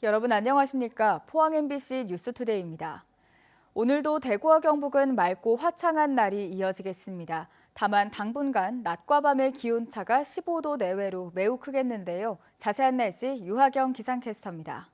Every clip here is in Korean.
여러분 안녕하십니까? 포항 MBC 뉴스투데이입니다. 오늘도 대구와 경북은 맑고 화창한 날이 이어지겠습니다. 다만 당분간 낮과 밤의 기온차가 15도 내외로 매우 크겠는데요. 자세한 날씨 유하경 기상캐스터입니다.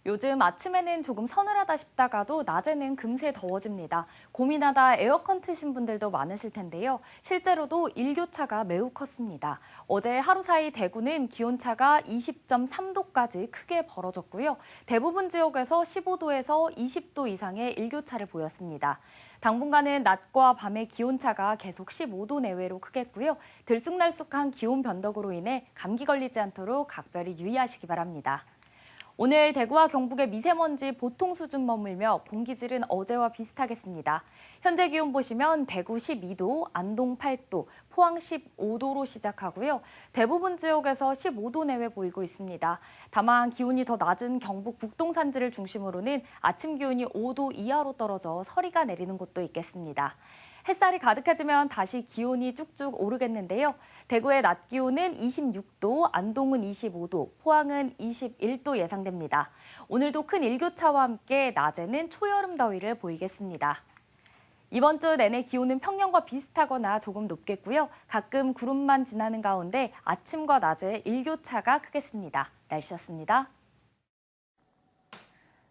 요즘 아침에는 조금 서늘하다 싶다가도 낮에는 금세 더워집니다. 고민하다 에어컨 트신 분들도 많으실 텐데요. 실제로도 일교차가 매우 컸습니다. 어제 하루 사이 대구는 기온차가 20.3도까지 크게 벌어졌고요. 대부분 지역에서 15도에서 20도 이상의 일교차를 보였습니다. 당분간은 낮과 밤의 기온차가 계속 15도 내외로 크겠고요. 들쑥날쑥한 기온 변덕으로 인해 감기 걸리지 않도록 각별히 유의하시기 바랍니다. 오늘 대구와 경북의 미세먼지 보통 수준 머물며 공기질은 어제와 비슷하겠습니다. 현재 기온 보시면 대구 12도, 안동 8도, 포항 15도로 시작하고요. 대부분 지역에서 15도 내외 보이고 있습니다. 다만 기온이 더 낮은 경북 북동 산지를 중심으로는 아침 기온이 5도 이하로 떨어져 서리가 내리는 곳도 있겠습니다. 햇살이 가득해지면 다시 기온이 쭉쭉 오르겠는데요. 대구의 낮 기온은 26도, 안동은 25도, 포항은 21도 예상됩니다. 오늘도 큰 일교차와 함께 낮에는 초여름 더위를 보이겠습니다. 이번 주 내내 기온은 평년과 비슷하거나 조금 높겠고요. 가끔 구름만 지나는 가운데 아침과 낮에 일교차가 크겠습니다. 날씨였습니다.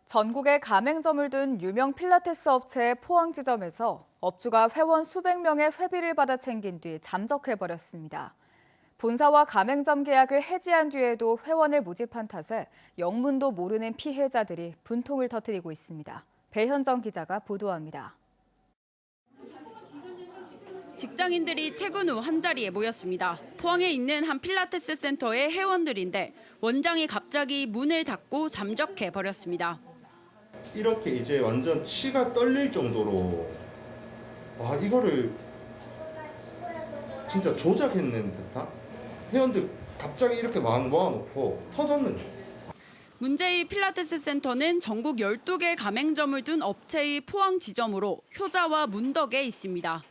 전국에 가맹점을 둔 유명 필라테스 업체 포항 지점에서 업주가 회원 수백 명의 회비를 받아 챙긴 뒤 잠적해버렸습니다. 본사와 가맹점 계약을 해지한 뒤에도 회원을 모집한 탓에 영문도 모르는 피해자들이 분통을 터뜨리고 있습니다. 배현정 기자가 보도합니다. 직장인들이 퇴근 후 한자리에 모였습니다. 포항에 있는 한 필라테스 센터의 회원들인데 원장이 갑자기 문을 닫고 잠적해버렸습니다. 이렇게 이제 완전 치가 떨릴 정도로 와 이거를 진짜 조작했는 듯한 회원들 갑자기 이렇게 막 모아놓고 터졌는데. 문제의 필라테스 센터는 전국 12개 가맹점을 둔 업체의 포항 지점으로 효자와 문덕에 있습니다.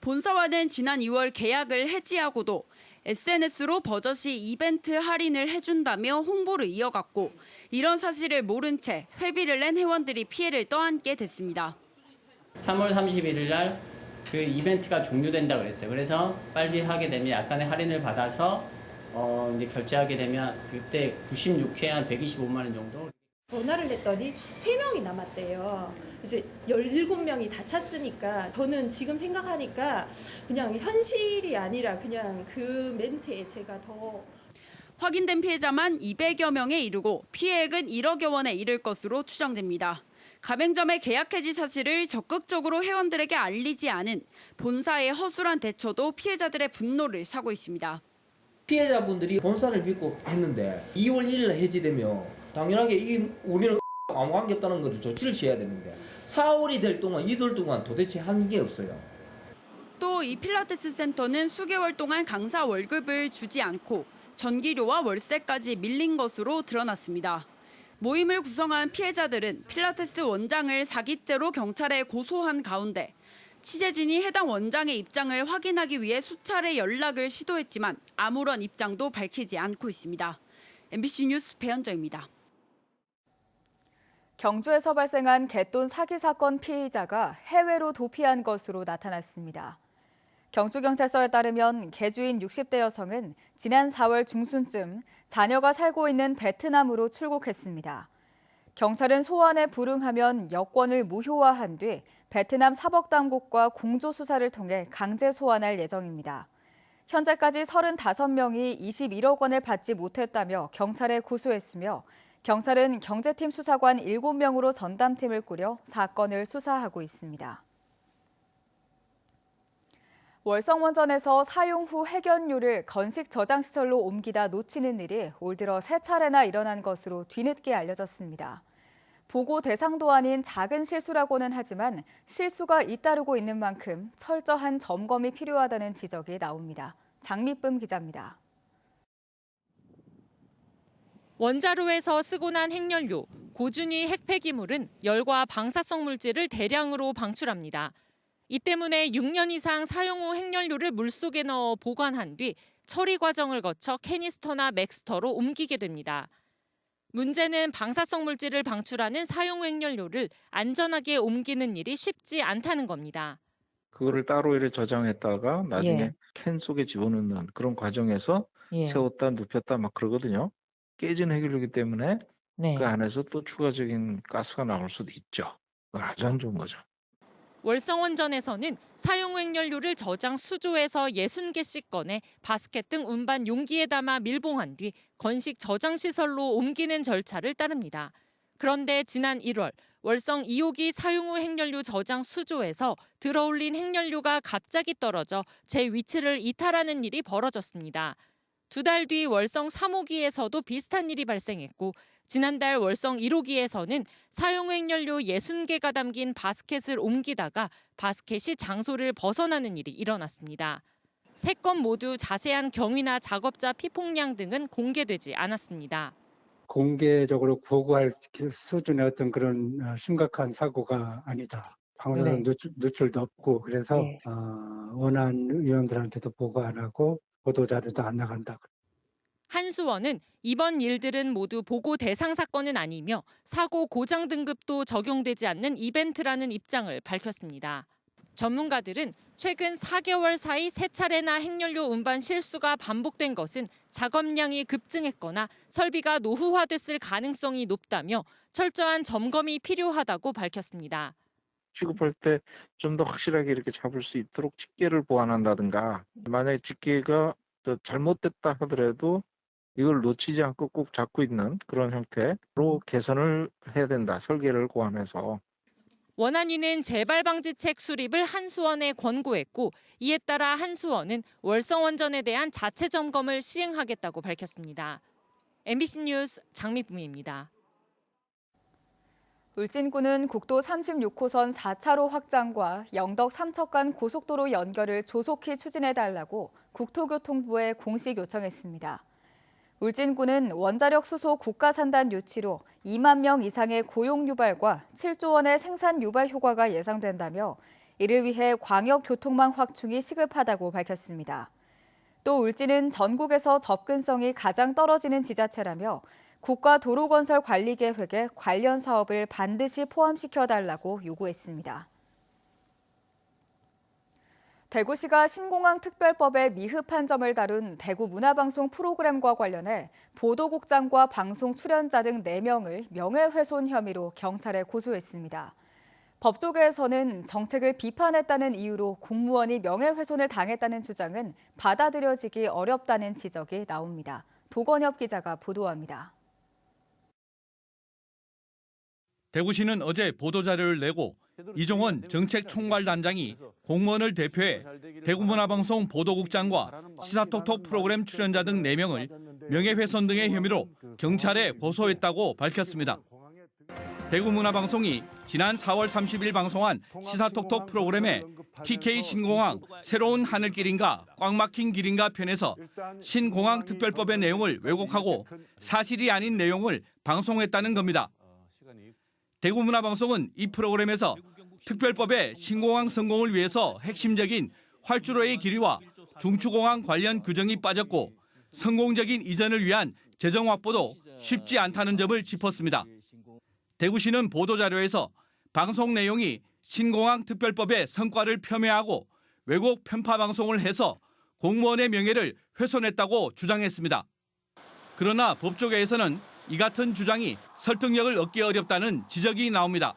본사와는 지난 2월 계약을 해지하고도 SNS로 버젓이 이벤트 할인을 해준다며 홍보를 이어갔고 이런 사실을 모른 채 회비를 낸 회원들이 피해를 떠안게 됐습니다. 3월 31일 날 그 이벤트가 종료된다 그랬어요. 그래서 빨리 하게 되면 약간의 할인을 받아서 이제 결제하게 되면 그때 96회에 한 125만 원 정도. 전화를 했더니 3명이 남았대요. 이제 17명이 다 찼으니까 저는 지금 생각하니까 그냥 현실이 아니라 그냥 그 멘트에 제가 더 확인된 피해자만 200여 명에 이르고 피해액은 1억여 원에 이를 것으로 추정됩니다. 가맹점의 계약 해지 사실을 적극적으로 회원들에게 알리지 않은 본사의 허술한 대처도 피해자들의 분노를 사고 있습니다. 피해자분들이 본사를 믿고 했는데 2월 1일 해지되면 당연하게 우리는 아무 관계 없다는 것을 조치를 취해야 되는데 4월이 될 동안 이달 동안 도대체 한 게 없어요. 또 이 필라테스 센터는 수개월 동안 강사 월급을 주지 않고 전기료와 월세까지 밀린 것으로 드러났습니다. 모임을 구성한 피해자들은 필라테스 원장을 사기죄로 경찰에 고소한 가운데 취재진이 해당 원장의 입장을 확인하기 위해 수차례 연락을 시도했지만 아무런 입장도 밝히지 않고 있습니다. MBC 뉴스 배현정입니다. 경주에서 발생한 갯돈 사기 사건 피의자가 해외로 도피한 것으로 나타났습니다. 경주경찰서에 따르면 개주인 60대 여성은 지난 4월 중순쯤 자녀가 살고 있는 베트남으로 출국했습니다. 경찰은 소환에 불응하면 여권을 무효화한 뒤 베트남 사법당국과 공조수사를 통해 강제 소환할 예정입니다. 현재까지 35명이 21억 원을 받지 못했다며 경찰에 고소했으며 경찰은 경제팀 수사관 7명으로 전담팀을 꾸려 사건을 수사하고 있습니다. 월성원전에서 사용 후 해견류를 건식 저장시설로 옮기다 놓치는 일이 올 들어 3차례나 일어난 것으로 뒤늦게 알려졌습니다. 보고 대상도 아닌 작은 실수라고는 하지만 실수가 잇따르고 있는 만큼 철저한 점검이 필요하다는 지적이 나옵니다. 장미쁨 기자입니다. 원자로에서 쓰고 난 핵연료, 고준위 핵폐기물은 열과 방사성 물질을 대량으로 방출합니다. 이 때문에 6년 이상 사용 후 핵연료를 물속에 넣어 보관한 뒤 처리 과정을 거쳐 캐니스터나 맥스터로 옮기게 됩니다. 문제는 방사성 물질을 방출하는 사용 핵연료를 안전하게 옮기는 일이 쉽지 않다는 겁니다. 그거를 따로 이렇게 저장했다가 나중에 캔 속에 집어넣는 그런 과정에서 세웠다 눕혔다 막 그러거든요. 깨진 핵연료이기 때문에 그 안에서 또 추가적인 가스가 나올 수도 있죠. 아주 안 좋은 거죠. 월성원전에서는 사용 핵연료를 저장 수조에서 60개씩 꺼내 바스켓 등 운반 용기에 담아 밀봉한 뒤 건식 저장 시설로 옮기는 절차를 따릅니다. 그런데 지난 1월 월성 2호기 사용 후 핵연료 저장 수조에서 들어올린 핵연료가 갑자기 떨어져 제 위치를 이탈하는 일이 벌어졌습니다. 2달 뒤 월성 3호기에서도 비슷한 일이 발생했고 지난달 월성 1호기에서는 사용 핵연료 60개가 담긴 바스켓을 옮기다가 바스켓이 장소를 벗어나는 일이 일어났습니다. 3건 모두 자세한 경위나 작업자 피폭량 등은 공개되지 않았습니다. 공개적으로 보고할 수준의 어떤 그런 심각한 사고가 아니다. 방사선 누출도 없고 그래서 원안 의원들한테도 보고 안 하고 보도자료도 안 나간다. 한수원은 이번 일들은 모두 보고 대상 사건은 아니며 사고 고장 등급도 적용되지 않는 이벤트라는 입장을 밝혔습니다. 전문가들은 최근 4개월 사이 3차례나 핵연료 운반 실수가 반복된 것은 작업량이 급증했거나 설비가 노후화됐을 가능성이 높다며 철저한 점검이 필요하다고 밝혔습니다. 취급할 때 좀 더 확실하게 이렇게 잡을 수 있도록 집게를 보완한다든가 만약에 집게가 잘못됐다 하더라도 이걸 놓치지 않고 꼭 잡고 있는 그런 형태로 개선을 해야 된다. 설계를 고안해서. 원안위는 재발 방지책 수립을 한수원에 권고했고 이에 따라 한수원은 월성원전에 대한 자체 점검을 시행하겠다고 밝혔습니다. MBC 뉴스 장미쁨입니다. 울진군은 국도 36호선 4차로 확장과 영덕 삼척간 고속도로 연결을 조속히 추진해달라고 국토교통부에 공식 요청했습니다. 울진군은 원자력 수소 국가산단 유치로 2만 명 이상의 고용 유발과 7조 원의 생산 유발 효과가 예상된다며 이를 위해 광역교통망 확충이 시급하다고 밝혔습니다. 또 울진은 전국에서 접근성이 가장 떨어지는 지자체라며 국가도로건설관리계획에 관련 사업을 반드시 포함시켜달라고 요구했습니다. 대구시가 신공항 특별법의 미흡한 점을 다룬 대구 문화방송 프로그램과 관련해 보도국장과 방송 출연자 등 4명을 명예훼손 혐의로 경찰에 고소했습니다. 법조계에서는 정책을 비판했다는 이유로 공무원이 명예훼손을 당했다는 주장은 받아들여지기 어렵다는 지적이 나옵니다. 도건엽 기자가 보도합니다. 대구시는 어제 보도자료를 내고 이종원 정책총괄단장이 공무원을 대표해 대구문화방송 보도국장과 시사톡톡 프로그램 출연자 등 4명을 명예훼손 등의 혐의로 경찰에 고소했다고 밝혔습니다. 대구문화방송이 지난 4월 30일 방송한 시사톡톡 프로그램에 TK 신공항 새로운 하늘길인가 꽉 막힌 길인가 편에서 신공항 특별법의 내용을 왜곡하고 사실이 아닌 내용을 방송했다는 겁니다. 대구문화방송은 이 프로그램에서 특별법의 신공항 성공을 위해서 핵심적인 활주로의 길이와 중추공항 관련 규정이 빠졌고 성공적인 이전을 위한 재정 확보도 쉽지 않다는 점을 짚었습니다. 대구시는 보도자료에서 방송 내용이 신공항 특별법의 성과를 폄훼하고 왜곡 편파 방송을 해서 공무원의 명예를 훼손했다고 주장했습니다. 그러나 법조계에서는 이 같은 주장이 설득력을 얻기 어렵다는 지적이 나옵니다.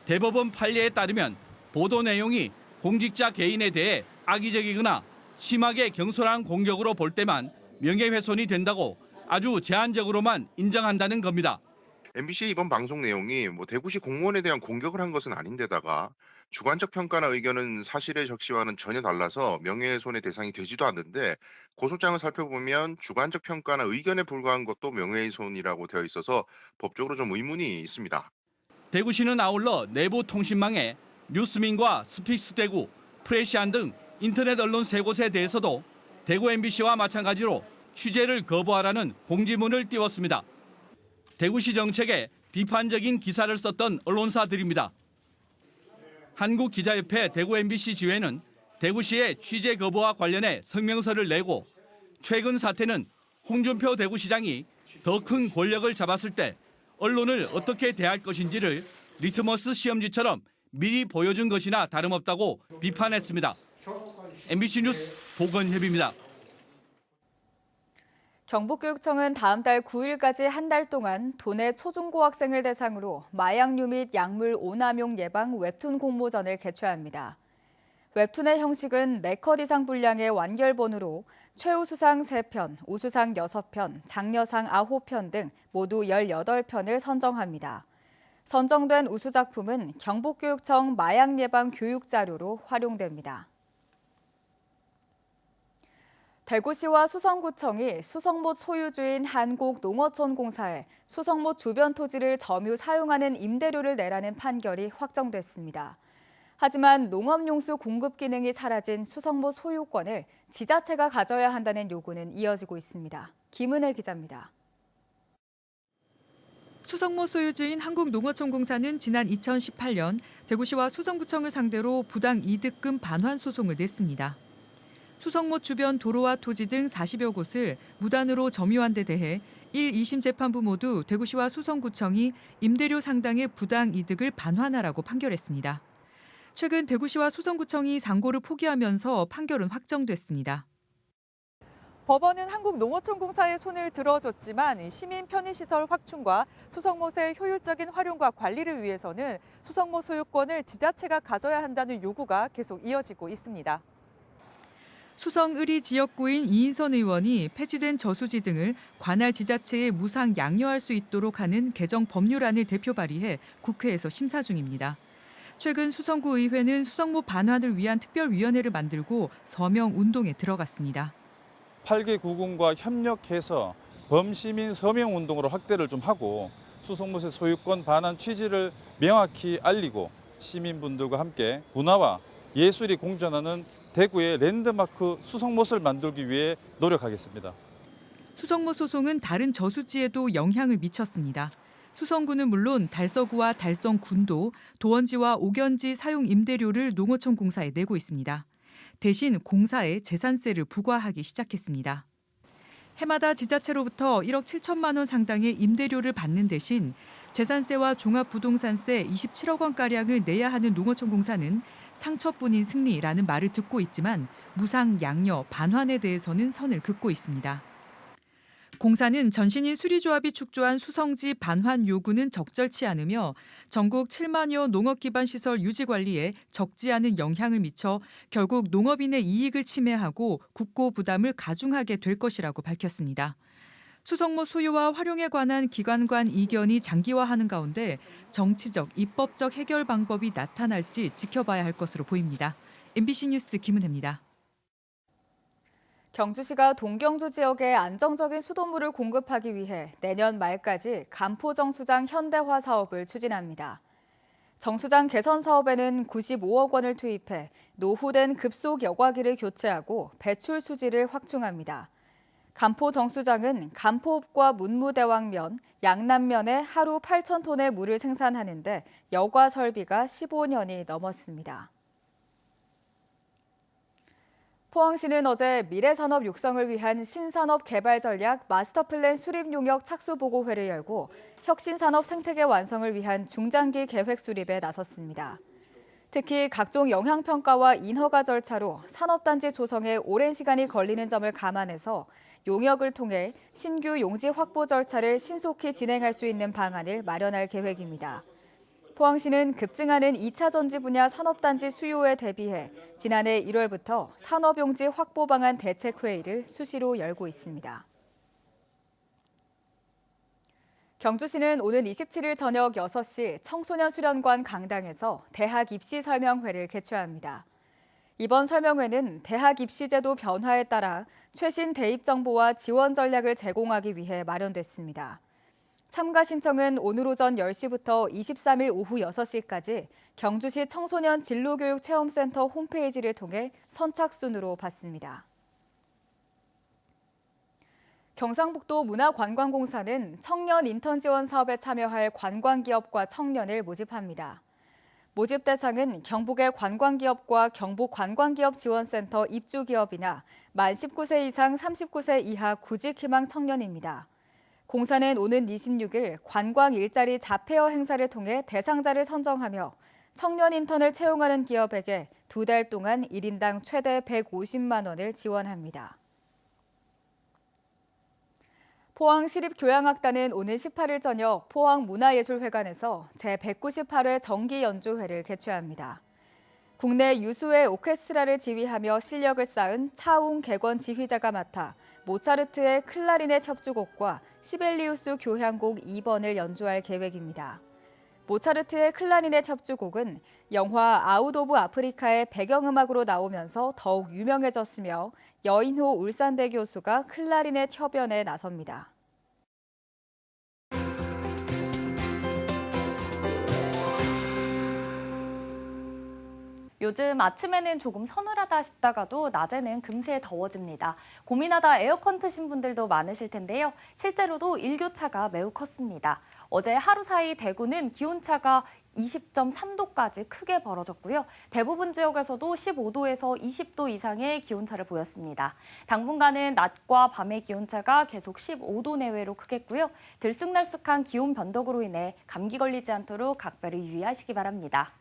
대법원 판례에 따르면 보도 내용이 공직자 개인에 대해 악의적이거나 심하게 경솔한 공격으로 볼 때만 명예훼손이 된다고 아주 제한적으로만 인정한다는 겁니다. MBC 이번 방송 내용이 대구시 공무원에 대한 공격을 한 것은 아닌데다가 주관적 평가나 의견은 사실의 적시와는 전혀 달라서 명예훼손의 대상이 되지도 않는데 고소장을 살펴보면 주관적 평가나 의견에 불과한 것도 명예훼손이라고 되어 있어서 법적으로 좀 의문이 있습니다. 대구시는 아울러 내부 통신망에 뉴스민과 스픽스대구, 프레시안 등 인터넷 언론 3곳에 대해서도 대구 MBC와 마찬가지로 취재를 거부하라는 공지문을 띄웠습니다. 대구시 정책에 비판적인 기사를 썼던 언론사들입니다. 한국기자협회 대구 MBC 지회는 대구시의 취재 거부와 관련해 성명서를 내고 최근 사태는 홍준표 대구시장이 더 큰 권력을 잡았을 때 언론을 어떻게 대할 것인지를 리트머스 시험지처럼 미리 보여준 것이나 다름없다고 비판했습니다. MBC 뉴스 보건협입니다. 경북교육청은 다음 달 9일까지 한 달 동안 도내 초중고 학생을 대상으로 마약류 및 약물 오남용 예방 웹툰 공모전을 개최합니다. 웹툰의 형식은 4컷 이상 분량의 완결본으로 최우수상 3편, 우수상 6편, 장려상 9편 등 모두 18편을 선정합니다. 선정된 우수작품은 경북교육청 마약예방 교육자료로 활용됩니다. 대구시와 수성구청이 수성못 소유주인 한국농어촌공사에 수성못 주변 토지를 점유 사용하는 임대료를 내라는 판결이 확정됐습니다. 하지만 농업용수 공급 기능이 사라진 수성못 소유권을 지자체가 가져야 한다는 요구는 이어지고 있습니다. 김은혜 기자입니다. 수성못 소유주인 한국농어촌공사는 지난 2018년 대구시와 수성구청을 상대로 부당 이득금 반환 소송을 냈습니다. 수성못 주변 도로와 토지 등 40여 곳을 무단으로 점유한 데 대해 1, 2심 재판부 모두 대구시와 수성구청이 임대료 상당의 부당 이득을 반환하라고 판결했습니다. 최근 대구시와 수성구청이 상고를 포기하면서 판결은 확정됐습니다. 법원은 한국농어촌공사의 손을 들어줬지만 시민 편의시설 확충과 수성못의 효율적인 활용과 관리를 위해서는 수성못 소유권을 지자체가 가져야 한다는 요구가 계속 이어지고 있습니다. 수성의리 지역구인 이인선 의원이 폐지된 저수지 등을 관할 지자체에 무상 양료할 수 있도록 하는 개정 법률안을 대표 발의해 국회에서 심사 중입니다. 최근 수성구 의회는 수성못 반환을 위한 특별위원회를 만들고 서명 운동에 들어갔습니다. 8개 구군과 협력해서 범시민 서명 운동으로 확대를 좀 하고 수성못의 소유권 반환 취지를 명확히 알리고 시민분들과 함께 문화와 예술이 공존하는 대구의 랜드마크 수성못을 만들기 위해 노력하겠습니다. 수성못 소송은 다른 저수지에도 영향을 미쳤습니다. 수성구는 물론 달서구와 달성군도 도원지와 옥연지 사용 임대료를 농어촌공사에 내고 있습니다. 대신 공사에 재산세를 부과하기 시작했습니다. 해마다 지자체로부터 1억 7천만 원 상당의 임대료를 받는 대신 재산세와 종합부동산세 27억 원가량을 내야 하는 농어촌공사는 상처뿐인 승리라는 말을 듣고 있지만 무상 양료 반환에 대해서는 선을 긋고 있습니다. 공사는 전신인 수리조합이 축조한 수성지 반환 요구는 적절치 않으며 전국 7만여 농업 기반 시설 유지 관리에 적지 않은 영향을 미쳐 결국 농업인의 이익을 침해하고 국고 부담을 가중하게 될 것이라고 밝혔습니다. 수성못 소유와 활용에 관한 기관 간 이견이 장기화하는 가운데 정치적, 입법적 해결 방법이 나타날지 지켜봐야 할 것으로 보입니다. MBC 뉴스 김은혜입니다. 경주시가 동경주 지역에 안정적인 수돗물을 공급하기 위해 내년 말까지 간포 정수장 현대화 사업을 추진합니다. 정수장 개선 사업에는 95억 원을 투입해 노후된 급속 여과기를 교체하고 배출 수지를 확충합니다. 간포 정수장은 간포읍과 문무대왕면, 양남면에 하루 8,000톤의 물을 생산하는데 여과 설비가 15년이 넘었습니다. 포항시는 어제 미래산업 육성을 위한 신산업 개발 전략 마스터플랜 수립 용역 착수 보고회를 열고 혁신산업 생태계 완성을 위한 중장기 계획 수립에 나섰습니다. 특히 각종 영향평가와 인허가 절차로 산업단지 조성에 오랜 시간이 걸리는 점을 감안해서 용역을 통해 신규 용지 확보 절차를 신속히 진행할 수 있는 방안을 마련할 계획입니다. 포항시는 급증하는 2차 전지 분야 산업단지 수요에 대비해 지난해 1월부터 산업용지 확보 방안 대책회의를 수시로 열고 있습니다. 경주시는 오는 27일 저녁 6시 청소년 수련관 강당에서 대학 입시 설명회를 개최합니다. 이번 설명회는 대학 입시제도 변화에 따라 최신 대입 정보와 지원 전략을 제공하기 위해 마련됐습니다. 참가 신청은 오늘 오전 10시부터 23일 오후 6시까지 경주시 청소년 진로교육체험센터 홈페이지를 통해 선착순으로 받습니다. 경상북도 문화관광공사는 청년 인턴 지원 사업에 참여할 관광기업과 청년을 모집합니다. 모집 대상은 경북의 관광기업과 경북관광기업지원센터 입주기업이나 만 19세 이상 39세 이하 구직희망 청년입니다. 공사는 오는 26일 관광 일자리 잡페어 행사를 통해 대상자를 선정하며 청년 인턴을 채용하는 기업에게 2달 동안 1인당 최대 150만 원을 지원합니다. 포항시립교향악단은 오늘 18일 저녁 포항문화예술회관에서 제198회 정기연주회를 개최합니다. 국내 유수의 오케스트라를 지휘하며 실력을 쌓은 차웅 객원 지휘자가 맡아 모차르트의 클라리넷 협주곡과 시벨리우스 교향곡 2번을 연주할 계획입니다. 모차르트의 클라리넷 협주곡은 영화 아웃 오브 아프리카의 배경음악으로 나오면서 더욱 유명해졌으며 여인호 울산대 교수가 클라리넷 협연에 나섭니다. 요즘 아침에는 조금 서늘하다 싶다가도 낮에는 금세 더워집니다. 고민하다 에어컨 트신 분들도 많으실 텐데요. 실제로도 일교차가 매우 컸습니다. 어제 하루 사이 대구는 기온차가 20.3도까지 크게 벌어졌고요. 대부분 지역에서도 15도에서 20도 이상의 기온차를 보였습니다. 당분간은 낮과 밤의 기온차가 계속 15도 내외로 크겠고요. 들쑥날쑥한 기온 변덕으로 인해 감기 걸리지 않도록 각별히 유의하시기 바랍니다.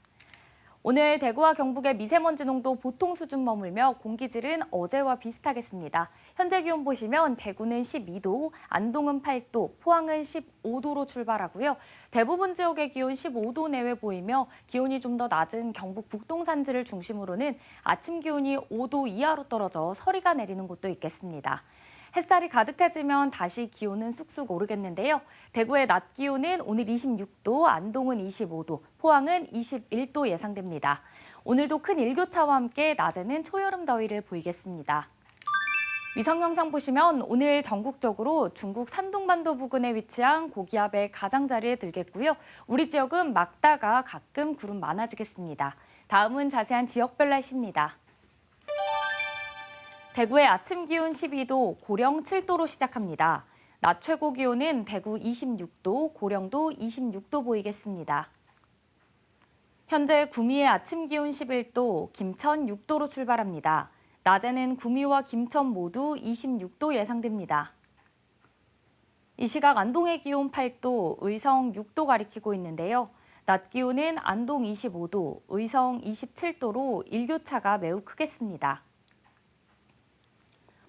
오늘 대구와 경북의 미세먼지 농도 보통 수준 머물며 공기질은 어제와 비슷하겠습니다. 현재 기온 보시면 대구는 12도, 안동은 8도, 포항은 15도로 출발하고요. 대부분 지역의 기온 15도 내외 보이며 기온이 좀 더 낮은 경북 북동 산지를 중심으로는 아침 기온이 5도 이하로 떨어져 서리가 내리는 곳도 있겠습니다. 햇살이 가득해지면 다시 기온은 쑥쑥 오르겠는데요. 대구의 낮 기온은 오늘 26도, 안동은 25도, 포항은 21도 예상됩니다. 오늘도 큰 일교차와 함께 낮에는 초여름 더위를 보이겠습니다. 위성 영상 보시면 오늘 전국적으로 중국 산둥반도 부근에 위치한 고기압의 가장자리에 들겠고요. 우리 지역은 막다가 가끔 구름 많아지겠습니다. 다음은 자세한 지역별 날씨입니다. 대구의 아침 기온 12도, 고령 7도로 시작합니다. 낮 최고 기온은 대구 26도, 고령도 26도 보이겠습니다. 현재 구미의 아침 기온 11도, 김천 6도로 출발합니다. 낮에는 구미와 김천 모두 26도 예상됩니다. 이 시각 안동의 기온 8도, 의성 6도 가리키고 있는데요. 낮 기온은 안동 25도, 의성 27도로 일교차가 매우 크겠습니다.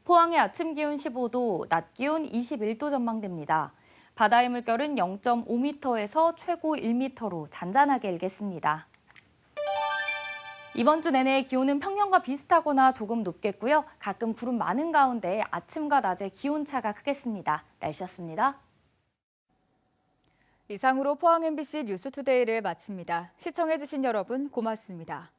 포항의 아침 기온 15도, 낮 기온 21도 전망됩니다. 바다의 물결은 0.5m에서 최고 1m로 잔잔하게 일겠습니다. 이번 주 내내 기온은 평년과 비슷하거나 조금 높겠고요. 가끔 구름 많은 가운데 아침과 낮의 기온차가 크겠습니다. 날씨였습니다. 이상으로 포항 MBC 뉴스투데이를 마칩니다. 시청해주신 여러분 고맙습니다.